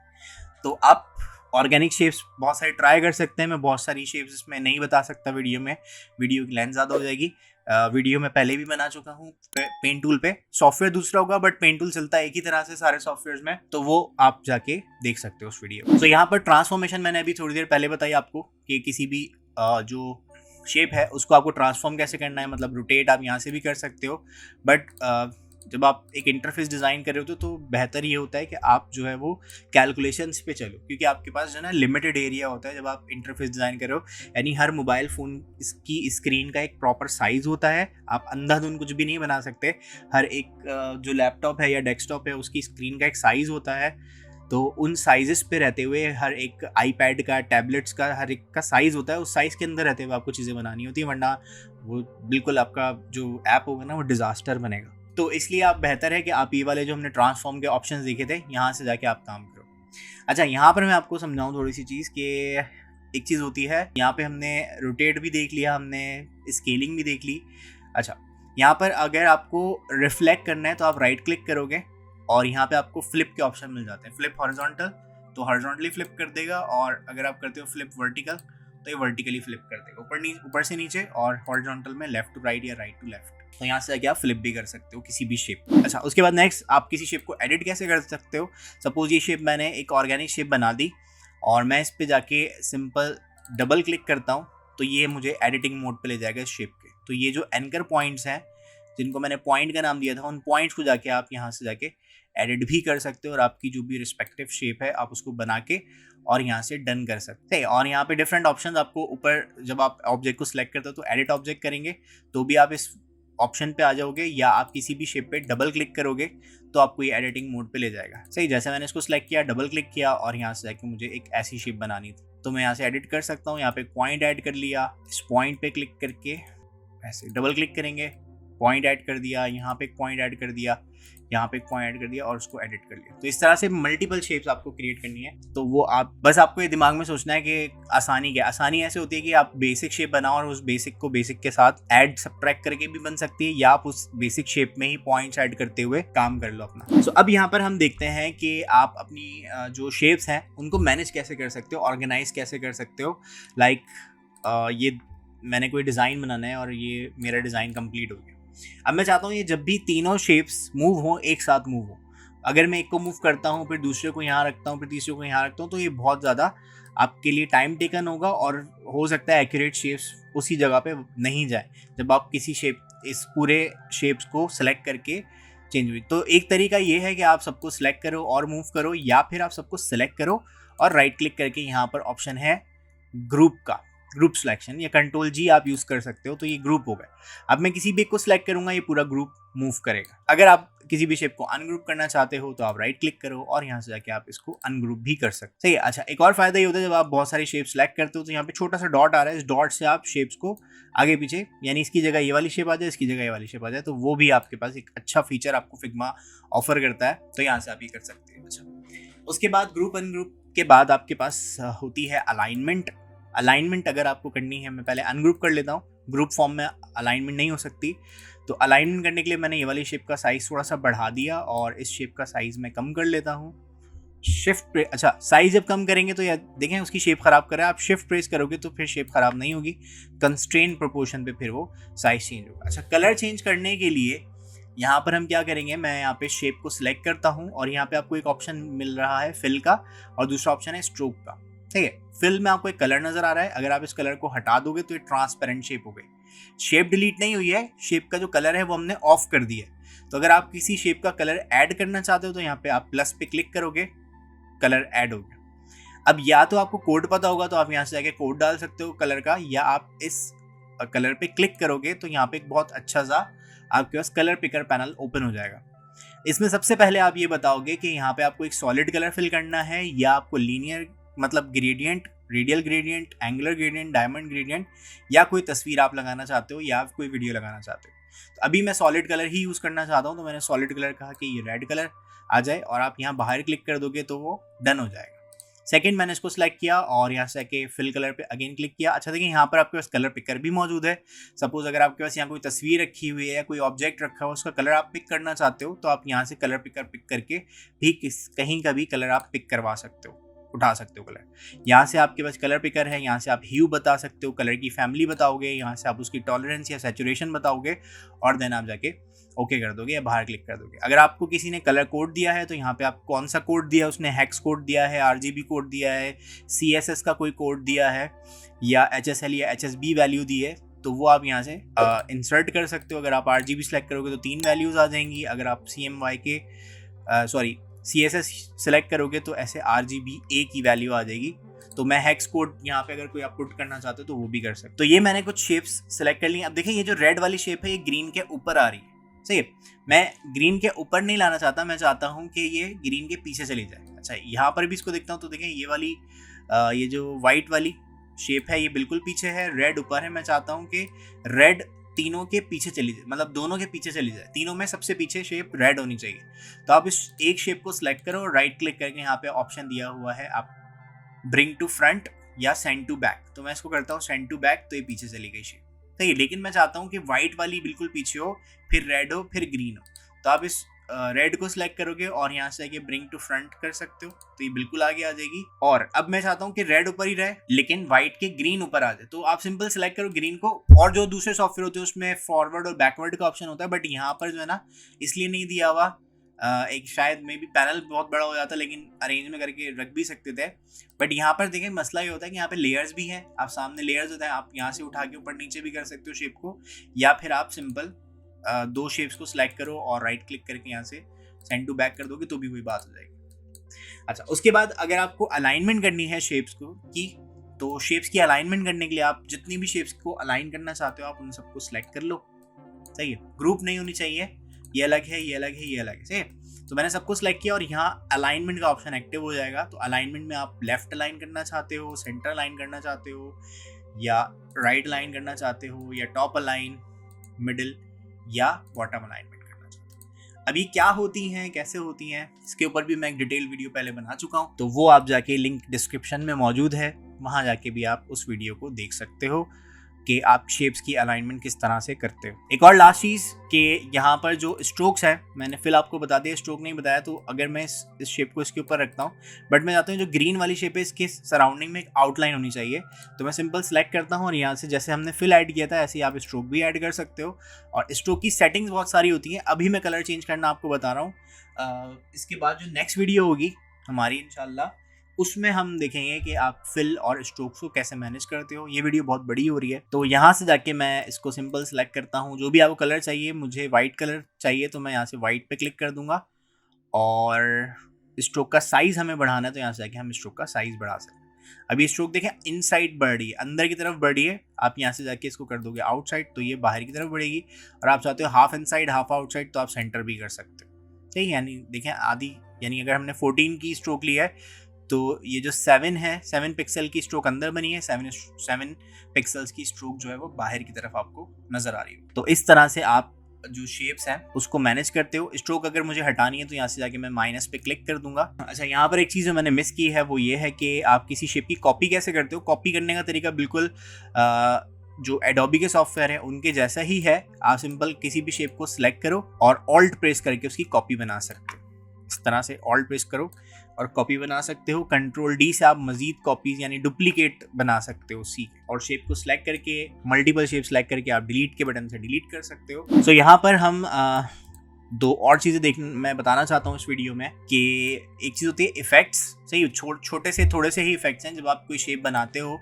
तो आप ऑर्गेनिक शेप्स बहुत सारे ट्राई कर सकते हैं। मैं बहुत सारी शेप्स इसमें नहीं बता सकता वीडियो में, वीडियो की लेंथ ज़्यादा हो जाएगी। वीडियो में पहले भी बना चुका हूँ पेन टूल पे। सॉफ्टवेयर दूसरा होगा बट पेन टूल चलता है एक ही तरह से सारे सॉफ्टवेयर्स में, तो वो आप जाके देख सकते हो उस वीडियो। तो यहाँ पर ट्रांसफॉर्मेशन मैंने अभी थोड़ी देर पहले बताई आपको कि किसी भी जो शेप है उसको आपको ट्रांसफॉर्म कैसे करना है। मतलब रोटेट आप यहाँ से भी कर सकते हो, बट जब आप एक इंटरफेस डिज़ाइन कर रहे हो तो बेहतर ये होता है कि आप जो है वो कैलकुलेशंस पे चलो, क्योंकि आपके पास जो है ना लिमिटेड एरिया होता है जब आप इंटरफेस डिज़ाइन कर रहे हो। यानी हर मोबाइल फ़ोन की स्क्रीन का एक प्रॉपर साइज़ होता है, आप अंधाधुंध कुछ भी नहीं बना सकते। हर एक जो लैपटॉप है या डेस्कटॉप है उसकी स्क्रीन का एक साइज़ होता है, तो उन साइजेस पे रहते हुए हर एक आईपैड का, टैबलेट्स का, हर एक का साइज़ होता है, उस साइज़ के अंदर रहते हुए आपको चीज़ें बनानी होती है, वरना वो बिल्कुल आपका जो ऐप होगा ना वो डिज़ास्टर बनेगा। तो इसलिए आप बेहतर है कि आप ये वाले जो हमने ट्रांसफॉर्म के ऑप्शंस देखे थे यहाँ से जाके आप काम करो। अच्छा, यहाँ पर मैं आपको समझाऊँ थोड़ी सी चीज़ कि एक चीज़ होती है, यहाँ पे हमने रोटेट भी देख लिया, हमने स्केलिंग भी देख ली। अच्छा, यहाँ पर अगर आपको रिफ्लेक्ट करना है तो आप राइट क्लिक करोगे और यहाँ पे आपको फ्लिप के ऑप्शन मिल जाते हैं। फ्लिप हॉरिजॉन्टल तो हॉरिजॉन्टली फ्लिप कर देगा, और अगर आप करते हो फ्लिप वर्टिकल तो ये वर्टिकली फ्लिप कर देगा, ऊपर से नीचे, और हॉरिजॉन्टल में लेफ्ट टू राइट या राइट टू लेफ्ट। तो यहाँ से आके आप फ्लिप भी कर सकते हो किसी भी शेप। अच्छा, उसके बाद नेक्स्ट आप किसी शेप को एडिट कैसे कर सकते हो। सपोज ये शेप मैंने एक ऑर्गेनिक शेप बना दी और मैं इस पे जाके सिंपल डबल क्लिक करता हूँ तो ये मुझे एडिटिंग मोड पे ले जाएगा इस शेप के। तो ये जो एंकर पॉइंट्स हैं जिनको मैंने पॉइंट का नाम दिया था, उन पॉइंट्स को जाके आप यहाँ से जाके एडिट भी कर सकते हो और आपकी जो भी रिस्पेक्टिव शेप है आप उसको बना के और यहाँ से डन कर सकते हैं। और यहाँ पे डिफरेंट ऑप्शंस आपको ऊपर, जब आप ऑब्जेक्ट को सिलेक्ट करते हो तो एडिट ऑब्जेक्ट करेंगे तो भी आप इस ऑप्शन पे आ जाओगे, या आप किसी भी शेप पे डबल क्लिक करोगे तो आपको ये एडिटिंग मोड पे ले जाएगा। सही, जैसे मैंने इसको सिलेक्ट किया, डबल क्लिक किया और यहाँ से जाके मुझे एक ऐसी शेप बनानी थी तो मैं यहाँ से एडिट कर सकता हूँ। यहाँ पे पॉइंट ऐड कर लिया, इस पॉइंट पे क्लिक करके ऐसे डबल क्लिक करेंगे, पॉइंट ऐड कर दिया, यहाँ पे एक पॉइंट ऐड कर दिया, यहाँ पे एक पॉइंट ऐड कर दिया और उसको एडिट कर लिया। तो इस तरह से मल्टीपल शेप्स आपको क्रिएट करनी है। तो वो आप बस आपको ये दिमाग में सोचना है कि आसानी क्या। आसानी ऐसे होती है कि आप बेसिक शेप बनाओ और उस बेसिक को बेसिक के साथ ऐड सब्ट्रैक्ट करके भी बन सकती है, या आप उस बेसिक शेप में ही पॉइंट्स ऐड करते हुए काम कर लो अपना। सो अब यहाँ पर हम देखते हैं कि आप अपनी जो शेप्स हैं उनको मैनेज कैसे कर सकते हो, ऑर्गेनाइज कैसे कर सकते हो। लाइक ये मैंने कोई डिज़ाइन बनाना है और ये मेरा डिज़ाइन कंप्लीट हो गया। अब मैं चाहता हूँ ये जब भी तीनों शेप्स मूव हो, एक साथ मूव हो। अगर मैं एक को मूव करता हूँ, फिर दूसरे को यहाँ रखता हूँ, फिर तीसरे को यहाँ रखता हूँ, तो ये बहुत ज़्यादा आपके लिए टाइम टेकन होगा और हो सकता है एक्यूरेट शेप्स उसी जगह पे नहीं जाए जब आप किसी शेप, इस पूरे शेप्स को सेलेक्ट करके चेंज हुई। तो एक तरीका ये है कि आप सबको सिलेक्ट करो और मूव करो, या फिर आप सबको सिलेक्ट करो और राइट क्लिक करके यहाँ पर ऑप्शन है ग्रुप का, ग्रुप सिलेक्शन, या कंट्रोल जी आप यूज कर सकते हो। तो ये ग्रुप हो गया। अब मैं किसी भी एक को सिलेक्ट करूंगा, ये पूरा ग्रुप मूव करेगा। अगर आप किसी भी शेप को अनग्रुप करना चाहते हो तो आप राइट क्लिक करो और यहाँ से जाके आप इसको अनग्रुप भी कर सकते हो। सही है। अच्छा, एक और फायदा ये होता है जब आप बहुत सारी शेप सिलेक्ट करते हो तो यहाँ पे छोटा सा डॉट आ रहा है, इस डॉट से आप शेप्स को आगे पीछे, यानी इसकी जगह ये वाली शेप आ जाए, इसकी जगह ये वाली शेप आ जाए, तो वो भी आपके पास एक अच्छा फीचर आपको फिग्मा ऑफर करता है। तो यहाँ से आप ये कर सकते हैं। अच्छा, उसके बाद ग्रुप अनग्रुप के बाद आपके पास होती है अलाइनमेंट। अलाइनमेंट अगर आपको करनी है, मैं पहले अनग्रुप कर लेता हूँ, ग्रुप फॉर्म में अलाइनमेंट नहीं हो सकती। तो अलाइनमेंट करने के लिए मैंने ये वाली शेप का साइज़ थोड़ा सा बढ़ा दिया और इस शेप का साइज़ मैं कम कर लेता हूँ। शिफ्ट प्रेस, अच्छा साइज़ जब कम करेंगे तो या देखें उसकी शेप ख़राब कर रहा है, आप शिफ्ट प्रेस करोगे तो फिर शेप ख़राब नहीं होगी, कंस्ट्रेन प्रोपोर्शन पे फिर वो साइज़ चेंज होगा। अच्छा, कलर चेंज करने के लिए यहाँ पर हम क्या करेंगे, मैं यहाँ पे शेप को सिलेक्ट करता हूँ और यहाँ पे आपको एक ऑप्शन मिल रहा है फिल का और दूसरा ऑप्शन है स्ट्रोक का। ठीक है, फिल में आपको एक कलर नजर आ रहा है, अगर आप इस कलर को हटा दोगे तो ये ट्रांसपेरेंट शेप हो गई। शेप डिलीट नहीं हुई है, शेप का जो कलर है वो हमने ऑफ कर दिया है। तो अगर आप किसी शेप का कलर ऐड करना चाहते हो तो यहाँ पे आप प्लस पे क्लिक करोगे, कलर ऐड हो गया। अब या तो आपको कोड पता होगा तो आप यहाँ से जाके कोड डाल सकते हो कलर का, या आप इस कलर पे क्लिक करोगे तो यहाँ पे एक बहुत अच्छा सा आपके पास कलर पिकर पैनल ओपन हो जाएगा। इसमें सबसे पहले आप ये बताओगे कि यहाँ पे आपको एक सॉलिड कलर फिल करना है, या आपको लीनियर मतलब gradient, radial gradient, angular gradient, diamond gradient, या कोई तस्वीर आप लगाना चाहते हो या कोई वीडियो लगाना चाहते हो। तो अभी मैं सॉलिड कलर ही यूज़ करना चाहता हूँ तो मैंने सॉलिड कलर कहा कि ये रेड कलर आ जाए और आप यहाँ बाहर क्लिक कर दोगे तो वो डन हो जाएगा। सेकंड, मैंने इसको सिलेक्ट किया और यहाँ से आके फिल कलर पे अगेन क्लिक किया। अच्छा देखिए, यहाँ पर आपके पास कलर पिकर भी मौजूद है। सपोज अगर आपके पास यहाँ कोई तस्वीर रखी हुई है या कोई ऑब्जेक्ट रखा हुआ, उसका कलर आप पिक करना चाहते हो तो आप यहाँ से कलर पिकर पिक करके भी कहीं का भी कलर आप पिक करवा सकते हो, उठा सकते हो कलर। यहाँ से आपके पास कलर पिकर है, यहाँ से आप ह्यू बता सकते हो, कलर की फैमिली बताओगे, यहाँ से आप उसकी टॉलरेंस या सैचुरेशन बताओगे और देन आप जाके ओके कर दोगे या बाहर क्लिक कर दोगे। अगर आपको किसी ने कलर कोड दिया है तो यहाँ पे आप कौन सा कोड दिया है, उसने हेक्स कोड दिया है, RGB कोड दिया है, CSS का कोई कोड दिया है, या HSL या HSB वैल्यू दी है, तो वो आप यहाँ से इंसर्ट कर सकते हो। अगर आप RGB सेलेक्ट करोगे तो 3 वैल्यूज़ आ जाएंगी, अगर आप CSS सेलेक्ट करोगे तो ऐसे RGB A की वैल्यू आ जाएगी। तो मैं हेक्स कोड यहाँ पे अगर कोई आप पुट करना चाहते हो तो वो भी कर सकते हो। तो ये मैंने कुछ शेप्स सेलेक्ट कर ली। अब देखिए, ये जो रेड वाली शेप है ये ग्रीन के ऊपर आ रही है। सही है, मैं ग्रीन के ऊपर नहीं लाना चाहता, मैं चाहता हूँ कि ये ग्रीन के पीछे चली जाए। अच्छा, यहाँ पर भी इसको देखता हूँ तो देखें ये वाली ये जो वाइट वाली शेप है ये बिल्कुल पीछे है, रेड ऊपर है। मैं चाहता हूँ कि रेड तीनों के पीछे चली जाए, मतलब दोनों के पीछे चली जाए, तीनों में सबसे पीछे शेप रेड होनी चाहिए। तो आप इस एक शेप को सिलेक्ट करो और राइट क्लिक करके यहाँ पे ऑप्शन दिया हुआ है आप ब्रिंग टू फ्रंट या सेंड टू बैक। तो मैं इसको करता हूँ सेंड टू बैक, तो ये पीछे चली गई शेप। सही है, लेकिन मैं चाहता हूँ कि व्हाइट वाली बिल्कुल पीछे हो, फिर रेड हो, फिर ग्रीन हो। तो आप इस रेड को सिलेक्ट करोगे और यहाँ से आके ब्रिंग टू फ्रंट कर सकते हो, तो ये बिल्कुल आगे आ जाएगी। और अब मैं चाहता हूँ कि रेड ऊपर ही रहे लेकिन व्हाइट के ग्रीन ऊपर आ जाए, तो आप सिंपल सिलेक्ट करो ग्रीन को। और जो दूसरे सॉफ्टवेयर होते हैं उसमें फॉरवर्ड और बैकवर्ड का ऑप्शन होता है, बट यहाँ पर जो है ना इसलिए नहीं दिया हुआ, एक शायद मे बी पैनल बहुत बड़ा हो जाता, लेकिन अरेंज में करके रख भी सकते थे। बट यहाँ पर देखें मसला ये होता है कि यहाँ पे लेयर्स भी हैं, आप सामने लेयर्स होता है, आप यहाँ से उठा के ऊपर नीचे भी कर सकते हो शेप को, या फिर आप सिंपल दो शेप्स को सिलेक्ट करो और राइट क्लिक करके यहाँ से सेंड टू बैक कर दोगे तो भी वही बात हो जाएगी। अच्छा, उसके बाद अगर आपको अलाइनमेंट करनी है शेप्स को की, तो शेप्स की अलाइनमेंट करने के लिए आप जितनी भी शेप्स को अलाइन करना चाहते हो आप उन सबको सिलेक्ट कर लो। सही है, ग्रुप नहीं होनी चाहिए, ये अलग है, ये अलग है, ये अलग है। सही है, तो मैंने सबको सिलेक्ट किया और यहाँ अलाइनमेंट का ऑप्शन एक्टिव हो जाएगा। तो अलाइनमेंट में आप लेफ्ट अलाइन करना चाहते हो, सेंटर अलाइन करना चाहते हो, या राइट अलाइन करना चाहते हो, या टॉप अलाइन, मिडिल या बॉटम अलाइनमेंट करना चाहते हो। अभी क्या होती हैं, कैसे होती हैं, इसके ऊपर भी मैं एक डिटेल वीडियो पहले बना चुका हूँ, तो वो आप जाके लिंक डिस्क्रिप्शन में मौजूद है, वहाँ जाके भी आप उस वीडियो को देख सकते हो कि आप शेप्स की अलाइनमेंट किस तरह से करते हो। एक और लास्ट चीज़ कि यहाँ पर जो स्ट्रोक्स है, मैंने फिल आपको बता दिया, स्ट्रोक नहीं बताया, तो अगर मैं इस शेप को इसके ऊपर रखता हूँ, बट मैं चाहता हूँ जो ग्रीन वाली शेप है इसके सराउंडिंग में एक आउटलाइन होनी चाहिए, तो मैं सिंपल सेलेक्ट करता हूँ और यहाँ से जैसे हमने फिल ऐड किया था ऐसे ही आप स्ट्रोक भी ऐड कर सकते हो। और स्ट्रोक की सेटिंग्स बहुत सारी होती हैं, अभी मैं कलर चेंज करना आपको बता रहा हूँ। इसके बाद जो नेक्स्ट वीडियो होगी हमारी इंशाल्लाह, उसमें हम देखेंगे कि आप फिल और स्ट्रोक्स को कैसे मैनेज करते हो। ये वीडियो बहुत बड़ी हो रही है, तो यहाँ से जाके मैं इसको सिंपल सेलेक्ट करता हूँ। जो भी आपको कलर चाहिए, मुझे वाइट कलर चाहिए तो मैं यहाँ से वाइट पे क्लिक कर दूंगा, और स्ट्रोक का साइज़ हमें बढ़ाना है तो यहाँ से जाके हम स्ट्रोक का साइज़ बढ़ा सकते हैं। अभी स्ट्रोक देखें इनसाइड बढ़ रही है, अंदर की तरफ बढ़ रही है, आप यहाँ से जाके इसको कर दोगे आउटसाइड तो ये बाहर की तरफ बढ़ेगी। और आप चाहते हो हाफ इनसाइड हाफ आउटसाइड तो आप सेंटर भी कर सकते हो। सही, यानी देखें आधी, यानी अगर हमने 14 की स्ट्रोक ली है तो ये जो 7 है, 7 पिक्सल की स्ट्रोक अंदर बनी है, 7 पिक्सल्स की स्ट्रोक जो है वो बाहर की तरफ आपको नजर आ रही है। तो इस तरह से आप जो शेप्स हैं उसको मैनेज करते हो। स्ट्रोक अगर मुझे हटानी है तो यहाँ से जाके मैं माइनस पे क्लिक कर दूंगा। अच्छा, यहाँ पर एक चीज़ जो मैंने मिस की है वो ये है कि आप किसी शेप की कॉपी कैसे करते हो। कॉपी करने का तरीका बिल्कुल जो एडोबी के सॉफ्टवेयर है उनके जैसा ही है। आप सिंपल किसी भी शेप को सिलेक्ट करो और ऑल्ट प्रेस करके उसकी कॉपी बना सकते हो। इस तरह से ऑल्ट प्रेस करो और कॉपी बना सकते हो। कंट्रोल डी से आप मजीद कॉपीज यानी डुप्लीकेट बना सकते हो उसी, और शेप को सिलेक्ट करके मल्टीपल शेप सिलेक्ट करके आप डिलीट के बटन से डिलीट कर सकते हो। सो यहाँ पर हम दो और चीज़ें मैं बताना चाहता हूँ इस वीडियो में कि एक चीज़ होती है इफेक्ट्स। सही, छोटे से थोड़े से ही इफेक्ट्स हैं। जब आप कोई शेप बनाते हो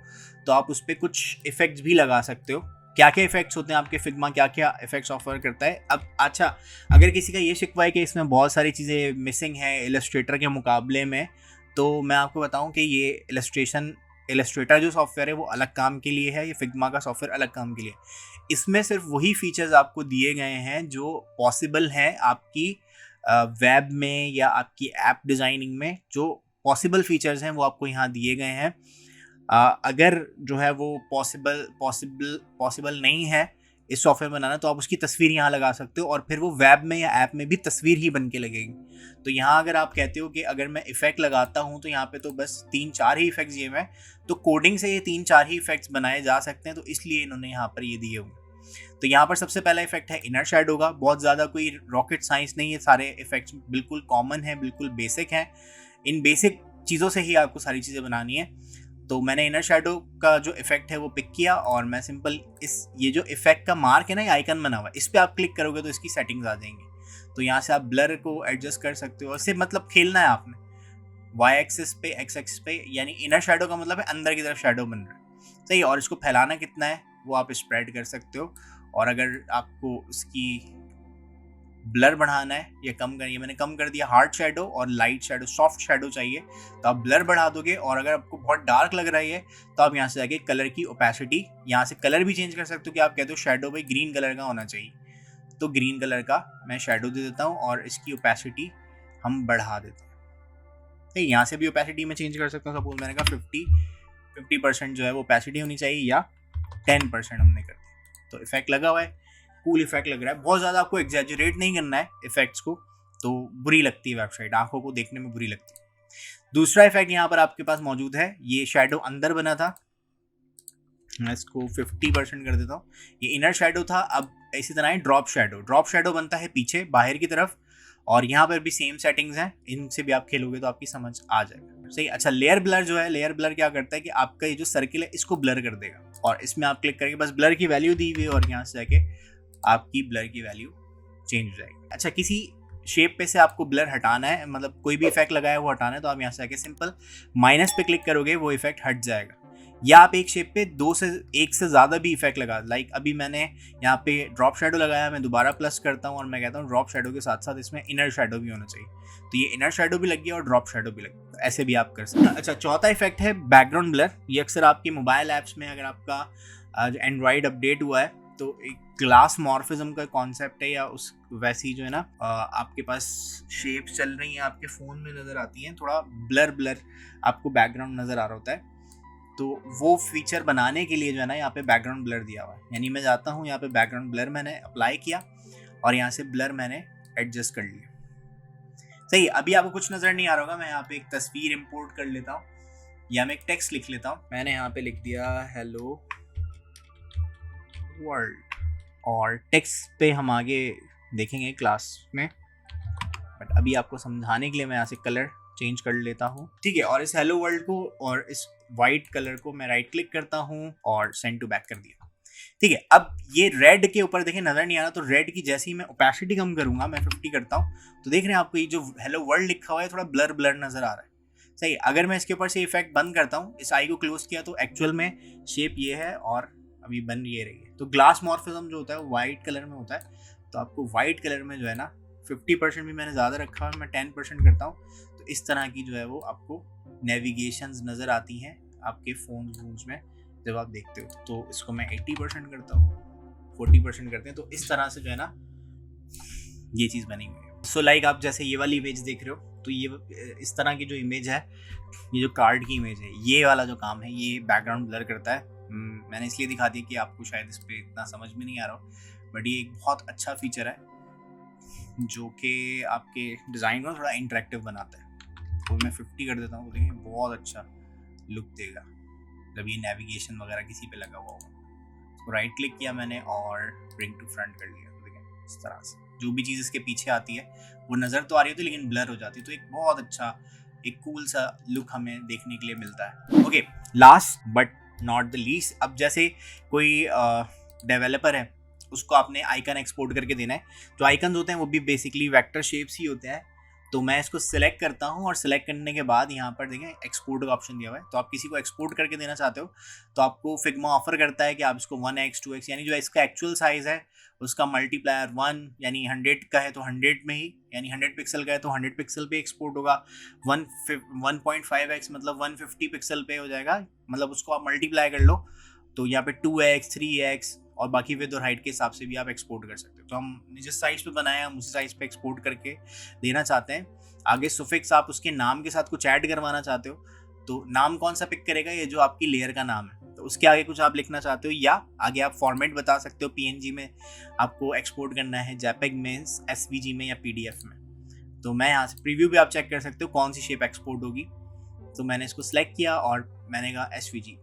तो आप उस पर कुछ इफेक्ट्स भी लगा सकते हो। क्या क्या इफेक्ट्स होते हैं आपके फिग्मा, क्या क्या इफेक्ट्स ऑफर करता है। अब अच्छा, अगर किसी का ये शिकवा है कि इसमें बहुत सारी चीज़ें मिसिंग हैं इलस्ट्रेटर के मुकाबले में, तो मैं आपको बताऊं कि ये इलस्ट्रेटर जो सॉफ्टवेयर है वो अलग काम के लिए है, ये फिग्मा का सॉफ्टवेयर अलग काम के लिए। इसमें सिर्फ वही फीचर्स आपको दिए गए हैं जो पॉसिबल हैं आपकी वेब में या आपकी ऐप डिज़ाइनिंग में। जो पॉसिबल फीचर्स हैं वो आपको यहाँ दिए गए हैं। अगर जो है वो पॉसिबल नहीं है इस सॉफ्टवेयर बनाना, तो आप उसकी तस्वीर यहाँ लगा सकते हो और फिर वो वेब में या ऐप में भी तस्वीर ही बन के लगेगी। तो यहाँ अगर आप कहते हो कि अगर मैं इफेक्ट लगाता हूँ तो यहाँ पे तो बस 3-4 ही इफेक्ट्स दिए हुए हैं, तो कोडिंग से ये 3-4 ही इफेक्ट्स बनाए जा सकते हैं, तो इसलिए इन्होंने यहाँ पर ये दिए हुए। तो यहाँ पर सबसे पहला इफेक्ट है इनर शैडो का। बहुत ज़्यादा कोई रॉकेट साइंस नहीं है, सारे इफेक्ट्स बिल्कुल कॉमन है, बिल्कुल बेसिक हैं। इन बेसिक चीज़ों से ही आपको सारी चीज़ें बनानी है। तो मैंने इनर शैडो का जो इफेक्ट है वो पिक किया और मैं सिंपल ये जो इफेक्ट का मार्क है ना, ये आइकन बना हुआ है, इस पर आप क्लिक करोगे तो इसकी सेटिंग्स आ जाएंगी। तो यहाँ से आप ब्लर को एडजस्ट कर सकते हो। इससे मतलब खेलना है आपने वाई एक्सिस पे, एक्स एक्सिस पे, यानी इनर शैडो का मतलब है अंदर की तरफ शैडो बन रहा है। सही, और इसको फैलाना कितना है वो आप स्प्रेड कर सकते हो। और अगर आपको इसकी ब्लर बढ़ाना है या कम करनी है, मैंने कम कर दिया। हार्ड शैडो और लाइट शैडो, सॉफ्ट शैडो चाहिए तो आप ब्लर बढ़ा दोगे। और अगर आपको बहुत डार्क लग रही है तो आप यहाँ से जाके कलर की ओपेसिटी, यहाँ से कलर भी चेंज कर सकते हो कि आप कहते हो शैडो भाई ग्रीन कलर का होना चाहिए, तो ग्रीन कलर का मैं शैडो दे देता हूँ और इसकी ओपेसिटी हम बढ़ा देते हैं। तो यहाँ से भी ओपेसिटी में चेंज कर सकता हूँ। सपोज मैंने कहा 50% जो है वो ओपेसिटी होनी चाहिए या 10% हमने कर दिया। तो इफेक्ट लगा हुआ है। कूल इफेक्ट लग रहा है, बहुत ज़्यादा आपको एग्जैजरेट नहीं करना है इफेक्ट्स को, तो बुरी लगती है वेबसाइट, आंखों को देखने में बुरी लगती है। दूसरा इफेक्ट यहाँ पर आपके पास मौजूद है, ये शेडो अंदर बना था, मैं इसको 50% कर देता हूँ, ये इनर शेडो था। अब इसी तरह ड्रॉप शेडो बनता है पीछे बाहर की तरफ, और यहाँ पर भी सेम सेटिंग्स हैं, इनसे भी आप खेलोगे तो आपकी समझ आ जाएगा। सही। अच्छा, लेयर ब्लर जो है, लेयर ब्लर क्या करता है कि आपका ये जो सर्किल है इसको ब्लर कर देगा, और इसमें आप क्लिक करके बस ब्लर की वैल्यू दी हुई है और यहाँ से जाके आपकी ब्लर की वैल्यू चेंज हो जाएगी। अच्छा, किसी शेप पे से आपको ब्लर हटाना है, मतलब कोई भी इफेक्ट लगाया है वो हटाना है, तो आप यहाँ से आके सिंपल माइनस पे क्लिक करोगे, वो इफेक्ट हट जाएगा। या आप एक शेप पे 2 से 1 से ज़्यादा भी इफेक्ट लगा, लाइक अभी मैंने यहाँ पे ड्रॉप शेडो लगाया, मैं दोबारा प्लस करता हूँ और मैं कहता हूँ ड्रॉप शेडो के साथ साथ इसमें इनर शेडो भी होना चाहिए, तो ये इनर शेडो भी लग गया और ड्रॉप शेडो भी लग गया, तो ऐसे भी आप कर सकते हैं। अच्छा, चौथा इफेक्ट है बैकग्राउंड ब्लर। ये अक्सर आपके मोबाइल ऐप्स में, अगर आपका एंड्रॉयड अपडेट हुआ है तो एक ग्लास मॉर्फिज्म का कॉन्सेप्ट है, या उस वैसी जो है ना आपके पास शेप्स चल रही हैं आपके फ़ोन में नज़र आती हैं, थोड़ा ब्लर आपको बैकग्राउंड नज़र आ रहा होता है, तो वो फीचर बनाने के लिए जो है ना यहाँ पे बैकग्राउंड ब्लर दिया हुआ है। यानी मैं जाता हूँ यहाँ पे बैकग्राउंड ब्लर मैंने अप्लाई किया और यहाँ से ब्लर मैंने एडजस्ट कर लिया। सही। अभी आपको कुछ नज़र नहीं आ रहा होगा, मैं यहाँ पे एक तस्वीर इंपोर्ट कर लेता हूँ या मैं एक टेक्स्ट लिख लेता हूँ। मैंने यहाँ पे लिख दिया हेलो वर्ल्ड, और टेक्स्ट पे हम आगे देखेंगे क्लास में, बट अभी आपको समझाने के लिए मैं यहाँ से कलर चेंज कर लेता हूँ। ठीक है, और इस हेलो वर्ल्ड को और इस वाइट कलर को मैं राइट क्लिक करता हूँ और सेंड टू बैक कर दिया। ठीक है, अब ये रेड के ऊपर देखिए नज़र नहीं आ रहा, तो रेड की जैसे ही मैं ओपेसिटी कम करूँगा, मैं 50 करता हूँ, तो देख रहे हैं आपको ये जो हेलो वर्ल्ड लिखा हुआ है थोड़ा ब्लर नज़र आ रहा है। सही। अगर मैं इसके ऊपर से इफेक्ट बंद करता हूँ, इस आई को क्लोज किया, तो एक्चुअल में शेप ये है और अभी बन ये रही है। तो ग्लास मॉर्फिज्म जो होता है वो वाइट कलर में होता है, तो आपको वाइट कलर में जो है ना 50% भी मैंने ज़्यादा रखा है, मैं 10% करता हूँ, तो इस तरह की जो है वो आपको नेविगेशंस नज़र आती हैं आपके फ़ोन्स में जब आप देखते हो। तो इसको मैं 80% करता हूँ, 40% करते हैं, तो इस तरह से जो है ना ये चीज़ बनी हुई है। सो लाइक आप जैसे ये वाली इमेज देख रहे हो, तो ये इस तरह की जो इमेज है, ये जो कार्ड की इमेज है, ये वाला जो काम है ये बैकग्राउंड ब्लर करता है। मैंने इसलिए दिखा दिया कि आपको शायद इस पर इतना समझ में नहीं आ रहा हो, बट ये एक बहुत अच्छा फीचर है जो कि आपके डिज़ाइन को थोड़ा इंटरेक्टिव बनाता है। तो मैं 50 कर देता हूँ, तो देखिए बहुत अच्छा लुक देगा जब ये नेविगेशन वगैरह किसी पे लगा हुआ होगा। तो राइट क्लिक किया मैंने और ब्रिंग टू फ्रंट कर लिया, तो देखिए इस तरह से जो भी चीज़ इसके पीछे आती है वो नज़र तो आ रही होती है लेकिन ब्लर हो जाती है, तो एक बहुत अच्छा एक कूल सा लुक हमें देखने के लिए मिलता है। Okay, last but not the least, अब जैसे कोई डेवलपर है, उसको आपने आइकन एक्सपोर्ट करके देना है। जो आइकन होते हैं वो भी बेसिकली वेक्टर शेप्स ही होते हैं, तो मैं इसको सिलेक्ट करता हूँ और सिलेक्ट करने के बाद यहाँ पर देखें एक्सपोर्ट का ऑप्शन दिया हुआ है। तो आप किसी को एक्सपोर्ट करके देना चाहते हो तो आपको फिग्मा ऑफर करता है कि आप इसको 1x 2x यानी जो इसका एक्चुअल साइज़ है उसका मल्टीप्लायर 1, यानी 100 का है तो 100 में ही, यानी 100 पिक्सल का है तो 100 पिक्सल पे एक्सपोर्ट होगा। 1.5x मतलब 150 पिक्सल पे हो जाएगा, मतलब उसको आप मल्टीप्लाई कर लो तो यहाँ पे 2x 3x और बाकी विद और हाइट के हिसाब से भी आप एक्सपोर्ट कर सकते हो। तो हम जिस साइज़ पे बनाए हम उस साइज़ पे एक्सपोर्ट करके देना चाहते हैं। आगे सुफिक्स आप उसके नाम के साथ कुछ ऐड करवाना चाहते हो, तो नाम कौन सा पिक करेगा, ये जो आपकी लेयर का नाम है, तो उसके आगे कुछ आप लिखना चाहते हो, या आगे आप फॉर्मेट बता सकते हो, PNG में आपको एक्सपोर्ट करना है, JPEG में, SVG में या PDF में। तो मैं यहाँ से प्रीव्यू भी आप चेक कर सकते हो कौन सी शेप एक्सपोर्ट होगी। तो मैंने इसको सिलेक्ट किया और मैंने कहा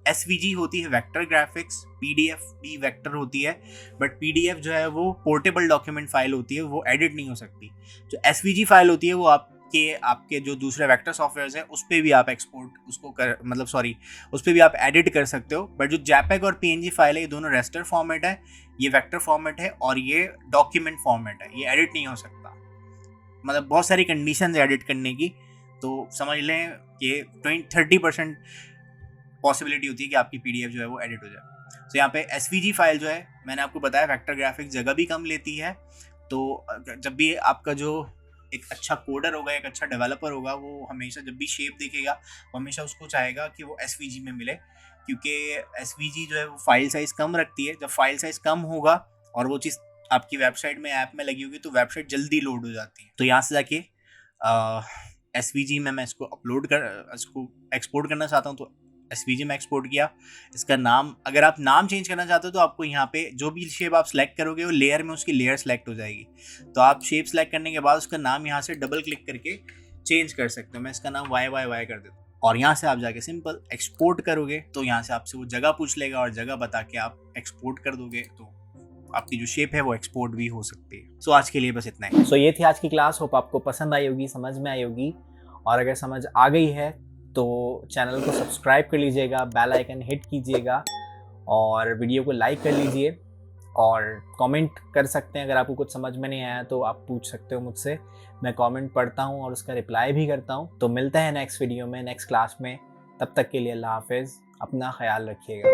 SVG होती है वेक्टर ग्राफिक्स, PDF भी वेक्टर होती है, बट PDF जो है वो पोर्टेबल डॉक्यूमेंट फाइल होती है, वो एडिट नहीं हो सकती। जो SVG फाइल होती है वो आपके जो दूसरे वेक्टर सॉफ्टवेयर हैं उस पर भी आप एक्सपोर्ट उसको कर मतलब सॉरी उस पर भी आप एडिट कर सकते हो। बट जो JPEG और PNG फाइल है ये दोनों रेस्टर फॉर्मेट है, ये वेक्टर फॉर्मेट है और ये डॉक्यूमेंट फॉर्मेट है, ये एडिट नहीं हो सकता। मतलब बहुत सारी कंडीशन है एडिट करने की, तो समझ लें कि 30% पॉसिबिलिटी होती है कि आपकी PDF जो है वो एडिट हो जाए। तो यहाँ पे SVG फाइल जो है मैंने आपको बताया वेक्टर ग्राफिक्स जगह भी कम लेती है, तो जब भी आपका जो एक अच्छा कोडर होगा, एक अच्छा डेवलपर होगा, वो हमेशा जब भी शेप देखेगा वो हमेशा उसको चाहेगा कि वो SVG में मिले, क्योंकि SVG जो है वो फाइल साइज़ कम रखती है। जब फाइल साइज़ कम होगा और वो चीज़ आपकी वेबसाइट में ऐप में लगी होगी तो वेबसाइट जल्दी लोड हो जाती है। तो यहाँ से जाके SVG में मैं इसको इसको एक्सपोर्ट करना चाहता हूँ, तो एसवीजी में एक्सपोर्ट किया। इसका नाम, अगर आप नाम चेंज करना चाहते हो तो आपको यहाँ पे जो भी शेप आप सेलेक्ट करोगे वो लेयर में उसकी लेयर सेलेक्ट हो जाएगी। तो आप शेप सेलेक्ट करने के बाद उसका नाम यहाँ से डबल क्लिक करके चेंज कर सकते हो। मैं इसका नाम YYY कर देता हूँ और यहाँ से आप जाके सिंपल एक्सपोर्ट करोगे तो यहाँ से आपसे वो जगह पूछ लेगा और जगह बता के आप एक्सपोर्ट कर दोगे तो आपकी जो शेप है वो एक्सपोर्ट भी हो सकती है। सो आज के लिए बस इतना ही। ये थी आज की क्लास। होप आपको पसंद आई होगी, समझ में आई होगी, और अगर समझ आ गई है तो चैनल को सब्सक्राइब कर लीजिएगा, बेल आइकन हिट कीजिएगा और वीडियो को लाइक कर लीजिए और कमेंट कर सकते हैं। अगर आपको कुछ समझ में नहीं आया तो आप पूछ सकते हो मुझसे, मैं कमेंट पढ़ता हूँ और उसका रिप्लाई भी करता हूँ। तो मिलते हैं नेक्स्ट वीडियो में, नेक्स्ट क्लास में। तब तक के लिए अल्लाह हाफिज़, अपना ख्याल रखिएगा।